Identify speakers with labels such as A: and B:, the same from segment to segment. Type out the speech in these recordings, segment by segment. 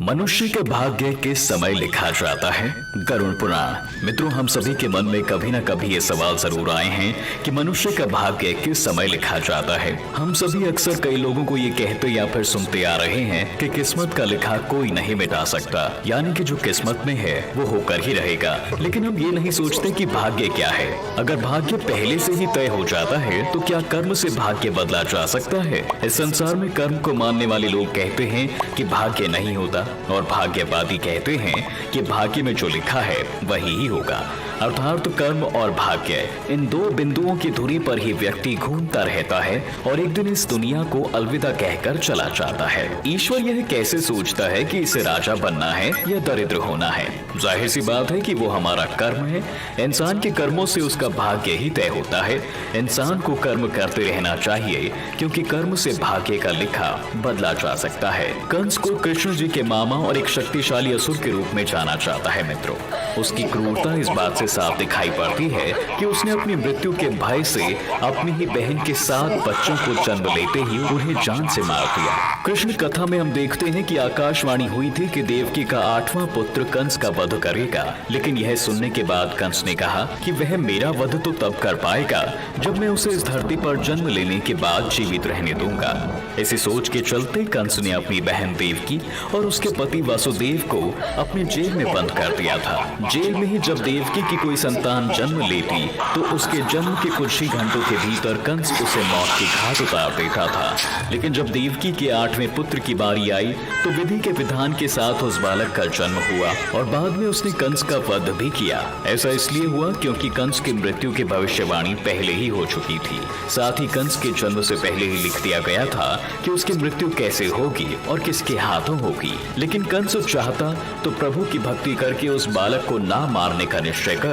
A: मनुष्य के भाग्य किस समय लिखा जाता है? गरुड़ पुराण। मित्रों, हम सभी के मन में कभी न कभी ये सवाल जरूर आए हैं कि मनुष्य का भाग्य किस समय लिखा जाता है। हम सभी अक्सर कई लोगों को ये कहते या फिर सुनते आ रहे हैं कि किस्मत का लिखा कोई नहीं मिटा सकता, यानी कि जो किस्मत में है वो होकर ही रहेगा। लेकिन हम ये नहीं सोचते कि भाग्य क्या है। अगर भाग्य पहले से ही तय हो जाता है तो क्या कर्म से भाग्य बदला जा सकता है? इस संसार में कर्म को मानने वाले लोग कहते हैं कि भाग्य नहीं होता, और भाग्यवादी कहते हैं कि भाग्य में जो लिखा है वही ही होगा। अर्थात कर्म और भाग्य, इन दो बिंदुओं की धुरी पर ही व्यक्ति घूमता रहता है और एक दिन इस दुनिया को अलविदा कहकर चला जाता है। ईश्वर यह कैसे सोचता है कि इसे राजा बनना है या दरिद्र होना है? जाहिर सी बात है कि वो हमारा कर्म है। इंसान के कर्मों से उसका भाग्य ही तय होता है। इंसान को कर्म करते रहना चाहिए, क्योंकि कर्म से भाग्य का लिखा बदला जा सकता है। कंस को कृष्ण जी के मामा और एक शक्तिशाली असुर के रूप में जाना जाता है। मित्रों, उसकी क्रूरता इस बात से साफ दिखाई पड़ती है कि उसने अपनी मृत्यु के भय से अपनी ही बहन के 7 बच्चों को जन्म लेते ही उन्हें जान से मार दिया। कृष्ण कथा में हम देखते हैं कि आकाशवाणी हुई थी कि देवकी का 8वां पुत्र कंस का वध करेगा, लेकिन यह सुनने के बाद कंस ने कहा कि वह मेरा वध तो तब कर पाएगा जब मैं उसे इस धरती पर जन्म लेने के बाद जीवित रहने दूंगा। इसी सोच के चलते कंस ने अपनी बहन देवकी और उसके पति वासुदेव को अपने जेल में बंद कर दिया था। जेल में ही जब देवकी की कोई संतान जन्म लेती तो उसके जन्म के कुछ ही घंटों के भीतर कंस उसे मौत की घाट उतार देता था। लेकिन जब देवकी के 8वें पुत्र की बारी आई तो विधि के विधान के साथ उस बालक का जन्म हुआ और बाद में उसने कंस का वध भी किया। ऐसा इसलिए हुआ क्योंकि कंस की मृत्यु की भविष्यवाणी पहले ही हो चुकी थी। साथ ही कंस के जन्म से पहले ही लिख दिया गया था कि उसकी मृत्यु कैसे होगी और किसके हाथों होगी। लेकिन कंस चाहता तो प्रभु की भक्ति करके उस बालक को ना मारने का निश्चय कर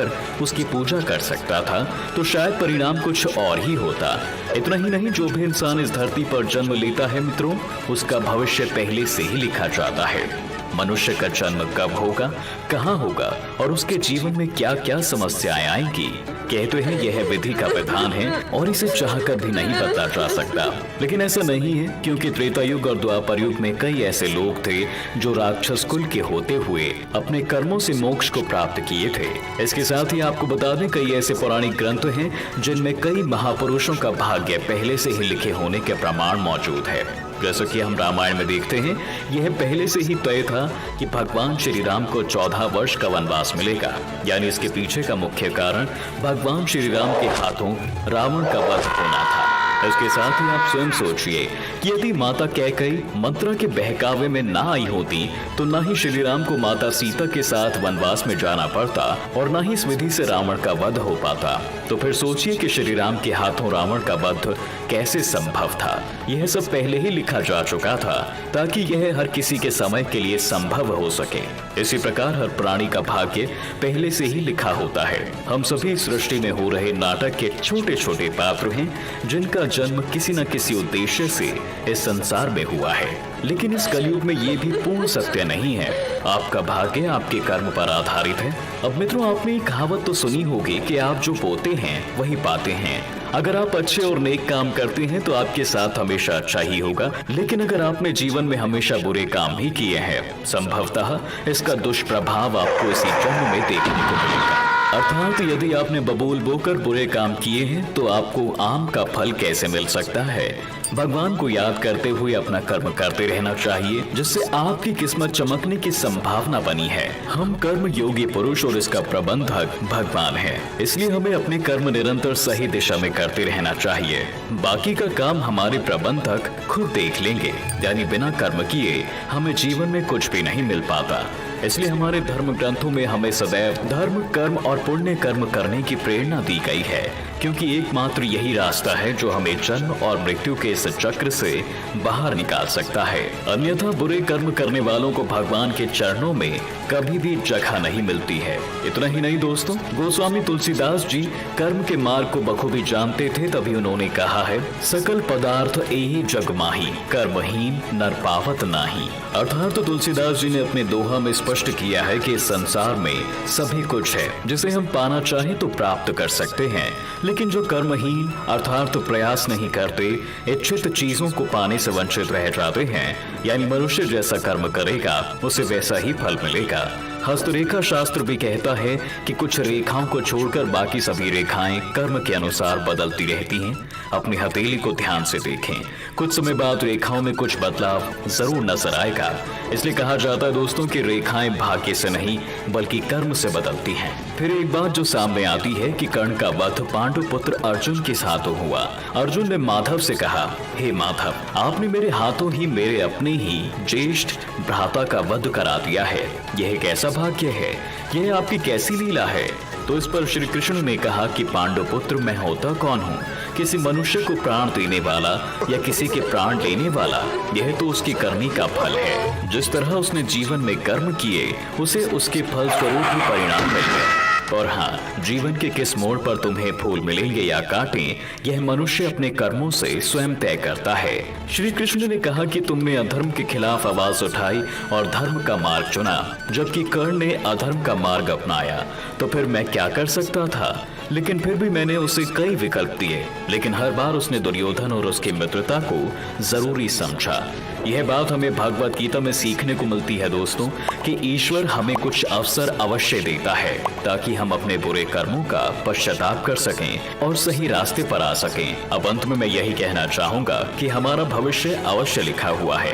A: उसकी पूजा कर सकता था, तो शायद परिणाम कुछ और ही होता। इतना ही नहीं, जो भी इंसान इस धरती पर जन्म लेता है मित्रों, उसका भविष्य पहले से ही लिखा जाता है। मनुष्य का जन्म कब होगा, कहाँ होगा और उसके जीवन में क्या क्या समस्याएं आएंगी, कहते हैं यह विधि का विधान है और इसे चाहकर भी नहीं बदला जा सकता। लेकिन ऐसा नहीं है, क्योंकि त्रेता युग और द्वापर युग में कई ऐसे लोग थे जो राक्षस कुल के होते हुए अपने कर्मों से मोक्ष को प्राप्त किए थे। इसके साथ ही आपको बता दें, कई ऐसे पौराणिक ग्रंथ हैं जिनमें कई महापुरुषों का भाग्य पहले से ही लिखे होने के प्रमाण मौजूद है। जैसा कि हम रामायण में देखते हैं, यह पहले से ही तय था कि भगवान श्री राम को 14 वर्ष का वनवास मिलेगा। यानी इसके पीछे का मुख्य कारण भगवान श्री राम के हाथों रावण का वध होना था। इसके साथ ही आप स्वयं सोचिए कि यदि माता कैकेयी मंत्रा के बहकावे में ना आई होती तो ना ही श्री राम को माता सीता के साथ वनवास में जाना पड़ता और ना ही इस विधि से रावण का वध हो पाता। तो फिर सोचिए कि श्री राम के हाथों रावण का वध कैसे संभव था। यह सब पहले ही लिखा जा चुका था ताकि यह हर किसी के समय के लिए संभव हो सके। इसी प्रकार हर प्राणी का भाग्य पहले से ही लिखा होता है। हम सभी सृष्टि में हो रहे नाटक के छोटे छोटे पात्र हैं जिनका जन्म किसी न किसी उद्देश्य से इस संसार में हुआ है। लेकिन इस कलयुग में ये भी पूर्ण सत्य नहीं है। आपका भाग्य आपके कर्म पर आधारित है। अब मित्रों, आपने एक कहावत तो सुनी होगी कि आप जो बोते हैं वही पाते हैं। अगर आप अच्छे और नेक काम करते हैं तो आपके साथ हमेशा अच्छा ही होगा। लेकिन अगर आपने जीवन में हमेशा बुरे काम ही किए हैं, संभवतः इसका दुष्प्रभाव आपको इसी जन्म में देखने को मिलेगा। अर्थात यदि आपने बबूल बोकर बुरे काम किए हैं तो आपको आम का फल कैसे मिल सकता है? भगवान को याद करते हुए अपना कर्म करते रहना चाहिए, जिससे आपकी किस्मत चमकने की संभावना बनी है। हम कर्म योगी पुरुष और इसका प्रबंधक भगवान है, इसलिए हमें अपने कर्म निरंतर सही दिशा में करते रहना चाहिए। बाकी का काम हमारे प्रबंधक खुद देख लेंगे। यानी बिना कर्म किए हमें जीवन में कुछ भी नहीं मिल पाता। इसलिए हमारे धर्म ग्रंथों में हमें सदैव धर्म, कर्म और पुण्य कर्म करने की प्रेरणा दी गई है, क्योंकि एकमात्र यही रास्ता है जो हमें जन्म और मृत्यु के इस चक्र से बाहर निकाल सकता है। अन्यथा बुरे कर्म करने वालों को भगवान के चरणों में कभी भी जगह नहीं मिलती है। इतना ही नहीं दोस्तों, गोस्वामी तुलसीदास जी कर्म के मार्ग को बखूबी जानते थे, तभी उन्होंने कहा है, सकल पदार्थ एहि जग माही, कर्महीन नर पावत नाही। अर्थात तो तुलसीदास जी ने अपने दोहा में स्पष्ट किया है कि इस संसार में सभी कुछ है जिसे हम पाना चाहे तो प्राप्त कर सकते हैं, लेकिन जो कर्महीन अर्थात प्रयास नहीं करते, इच्छित चीजों को पाने से वंचित रह जाते हैं, यानी मनुष्य जैसा कर्म करेगा उसे वैसा ही फल मिलेगा। हस्तरेखा शास्त्र भी कहता है कि कुछ रेखाओं को छोड़कर बाकी सभी रेखाएं कर्म के अनुसार बदलती रहती हैं। अपनी हथेली को ध्यान से देखें, कुछ समय बाद रेखाओं में कुछ बदलाव जरूर नजर आएगा। इसलिए कहा जाता है दोस्तों कि रेखाएं भाग्य से नहीं बल्कि कर्म से बदलती हैं। फिर एक बात जो सामने आती है कि कर्ण का वध पांडु पुत्र अर्जुन के हाथों हुआ। अर्जुन ने माधव से कहा, हे माधव, आपने मेरे हाथों ही मेरे अपने ही ज्येष्ठ भ्राता का वध करा दिया है। यह कैसा भाग्य है, यह आपकी कैसी लीला है। तो इस पर श्री कृष्ण ने कहा कि पांडु पुत्र मैं होता कौन हूँ, किसी मनुष्य को प्राण देने वाला या किसी के प्राण लेने वाला, यह तो उसकी करनी का फल है। जिस तरह उसने जीवन में कर्म किए उसे उसके फल स्वरूप ही परिणाम मिल गए। और हाँ, जीवन के किस मोड़ पर तुम्हें फूल मिलेंगे या कांटे, यह मनुष्य अपने कर्मों से स्वयं तय करता है। श्री कृष्ण ने कहा कि तुमने अधर्म के खिलाफ आवाज उठाई और धर्म का मार्ग चुना, जबकि कर्ण ने अधर्म का मार्ग अपनाया। तो फिर मैं क्या कर सकता था? लेकिन फिर भी मैंने उसे कई विकल्प दिए, लेकिन हर बार उसने दुर्योधन और उसकी मित्रता को जरूरी समझा। यह बात हमें भगवत गीता में सीखने को मिलती है दोस्तों कि ईश्वर हमें कुछ अवसर अवश्य देता है ताकि हम अपने बुरे कर्मों का पश्चाताप कर सकें और सही रास्ते पर आ सकें। अब अंत में मैं यही कहना चाहूंगा कि हमारा भविष्य अवश्य लिखा हुआ है।